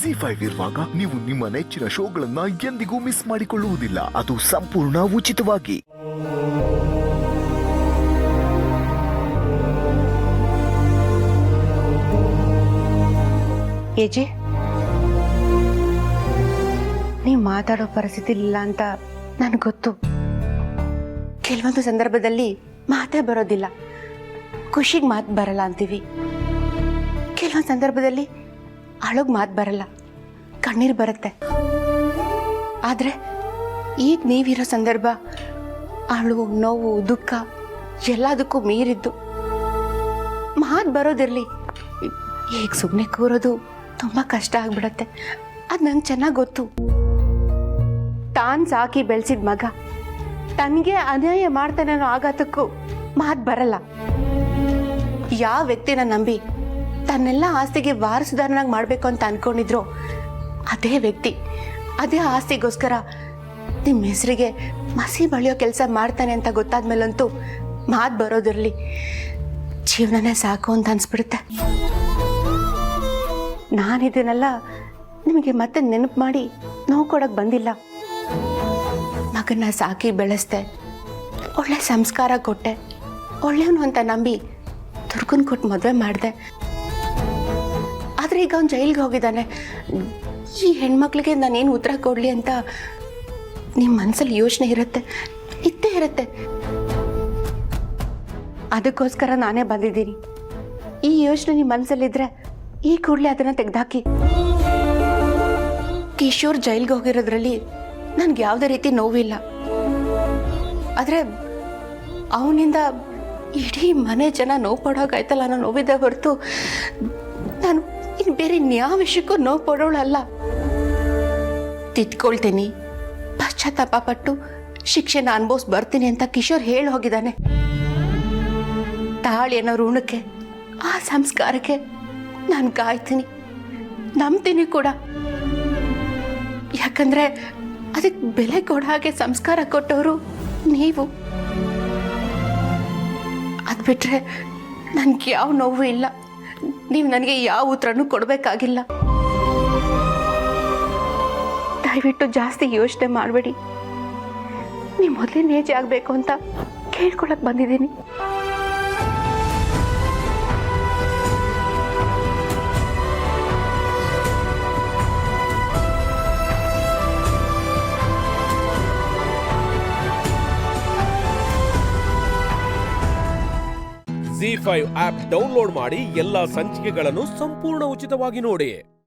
ಜಿ5 ಇರುವಾಗ ನೀವು ನಿಮ್ಮ ನೆಚ್ಚಿನ ಶೋಗಳನ್ನ ಎಂದಿಗೂ ಮಿಸ್ ಮಾಡಿಕೊಳ್ಳುವುದಿಲ್ಲ. ಅದು ಸಂಪೂರ್ಣ ಉಚಿತವಾಗಿ. ಏಜೆ, ನೀವು ಮಾತಾಡೋ ಪರಿಸ್ಥಿತಿ ಇಲ್ಲ ಅಂತ ನನಗೆ ಗೊತ್ತು. ಕೆಲವೊಂದು ಸಂದರ್ಭದಲ್ಲಿ ಮಾತೇ ಬರೋದಿಲ್ಲ, ಖುಷಿಗೆ ಮಾತು ಬರಲ್ಲ ಅಂತೀವಿ. ಕೆಲವೊಂದು ಸಂದರ್ಭದಲ್ಲಿ ಅಳೋಗ್ ಮಾತು ಬರಲ್ಲ, ಕಣ್ಣೀರು ಬರುತ್ತೆ. ಆದರೆ ಈಗ ನೀವಿರೋ ಸಂದರ್ಭ ಅಳು, ನೋವು, ದುಃಖ ಎಲ್ಲದಕ್ಕೂ ಮೀರಿದ್ದು. ಮಾತು ಬರೋದಿರಲಿ, ಈಗ ಸುಮ್ಮನೆ ಕೂರೋದು ತುಂಬ ಕಷ್ಟ ಆಗ್ಬಿಡತ್ತೆ. ಅದು ನಂಗೆ ಚೆನ್ನಾಗಿ ಗೊತ್ತು. ತಾನು ಸಾಕಿ ಬೆಳೆಸಿದ ಮಗ ತನಗೆ ಅನ್ಯಾಯ ಮಾಡ್ತಾನೆ ಅನ್ನೋ ಆಘಾತಕ್ಕೂ ಮಾತು ಬರಲ್ಲ. ಯಾವ ವ್ಯಕ್ತಿನ ನಂಬಿ ತನ್ನೆಲ್ಲ ಆಸ್ತಿಗೆ ವಾರಸುದಾರನಾಗಿ ಮಾಡಬೇಕು ಅಂತ ಅನ್ಕೊಂಡಿದ್ರು, ಅದೇ ವ್ಯಕ್ತಿ ಅದೇ ಆಸ್ತಿಗೋಸ್ಕರ ನಿಮ್ಮ ಹೆಸರಿಗೆ ಮಸಿ ಬಳಿಯೋ ಕೆಲಸ ಮಾಡ್ತಾನೆ ಅಂತ ಗೊತ್ತಾದ್ಮೇಲಂತೂ ಮಾತು ಬರೋದಿರಲಿ, ಜೀವನನೇ ಸಾಕು ಅಂತ ಅನ್ಸ್ಬಿಡುತ್ತೆ. ನಾನಿದನ್ನೆಲ್ಲ ನಿಮಗೆ ಮತ್ತೆ ನೆನಪು ಮಾಡಿ ನೋವು ಕೊಡೋಕೆ ಬಂದಿಲ್ಲ. ಮಗನ್ನ ಸಾಕಿ ಬೆಳೆಸ್ದೆ, ಒಳ್ಳೆ ಸಂಸ್ಕಾರ ಕೊಟ್ಟೆ, ಒಳ್ಳೆಯವನು ಅಂತ ನಂಬಿ ದುರ್ಗನ್ ಕೊಟ್ಟು ಮದುವೆ ಮಾಡಿದೆ. ಆದರೆ ಈಗ ಅವ್ನು ಜೈಲಿಗೆ ಹೋಗಿದ್ದಾನೆ. ಈ ಹೆಣ್ಮಕ್ಳಿಗೆ ನಾನೇನು ಉತ್ತರ ಕೊಡಲಿ ಅಂತ ನಿಮ್ಮ ಮನಸ್ಸಲ್ಲಿ ಯೋಚನೆ ಇರುತ್ತೆ, ಇದ್ದೇ ಇರುತ್ತೆ. ಅದಕ್ಕೋಸ್ಕರ ನಾನೇ ಬಂದಿದ್ದೀನಿ. ಈ ಯೋಚನೆ ನಿಮ್ಮ ಮನಸ್ಸಲ್ಲಿದ್ದರೆ ಈ ಕೂಡಲೇ ಅದನ್ನು ತೆಗೆದಾಕಿ. ಕಿಶೋರ್ ಜೈಲಿಗೆ ಹೋಗಿರೋದ್ರಲ್ಲಿ ನನಗೆ ಯಾವುದೇ ರೀತಿ ನೋವಿಲ್ಲ. ಆದರೆ ಅವನಿಂದ ಇಡೀ ಮನೆ ಜನ ನೋವು ಪಡೋಕಾಯ್ತಲ್ಲ ಅನ್ನೋ ನೋವಿದೆ ಹೊರತು ನಾನು ಇನ್ನು ಬೇರೆ ಯಾವ ವಿಷಯಕ್ಕೂ ನೋವು ಪಡೋಳಲ್ಲ. ತಿದ್ಕೊಳ್ತೀನಿ, ಪಶ್ಚಾತ್ತಾಪ ಪಟ್ಟು ಶಿಕ್ಷೆನ ಅನುಭವಿಸಿ ಬರ್ತೀನಿ ಅಂತ ಕಿಶೋರ್ ಹೇಳಿ ಹೋಗಿದ್ದಾನೆ. ತಾಳಿ ಅನ್ನೋ ಋಣಕ್ಕೆ, ಆ ಸಂಸ್ಕಾರಕ್ಕೆ ನಾನು ಕಾಯ್ತೀನಿ, ನಂಬ್ತೀನಿ ಕೂಡ. ಯಾಕಂದ್ರೆ ಅದಕ್ಕೆ ಬೆಲೆ ಕೊಡೋ ಹಾಗೆ ಸಂಸ್ಕಾರ ಕೊಟ್ಟವರು ನೀವು. ಅದು ಬಿಟ್ರೆ ನನಗೆ ಯಾವ ನೋವು ಇಲ್ಲ. ನೀವು ನನಗೆ ಯಾವ ಉತ್ತರನೂ ಕೊಡಬೇಕಾಗಿಲ್ಲ. ದಯವಿಟ್ಟು ಜಾಸ್ತಿ ಯೋಚನೆ ಮಾಡಬೇಡಿ. ನೀವು ಮೊದಲೇ ಏಜ್ ಆಗಬೇಕು ಅಂತ ಕೇಳ್ಕೊಳಕ್ಕೆ ಬಂದಿದ್ದೀನಿ. ಜಿ5 ಆಪ್ ಡೌನ್ಲೋಡ್ ಮಾಡಿ ಎಲ್ಲಾ ಸಂಚಿಕೆಗಳನ್ನು ಸಂಪೂರ್ಣ ಉಚಿತವಾಗಿ ನೋಡಿ.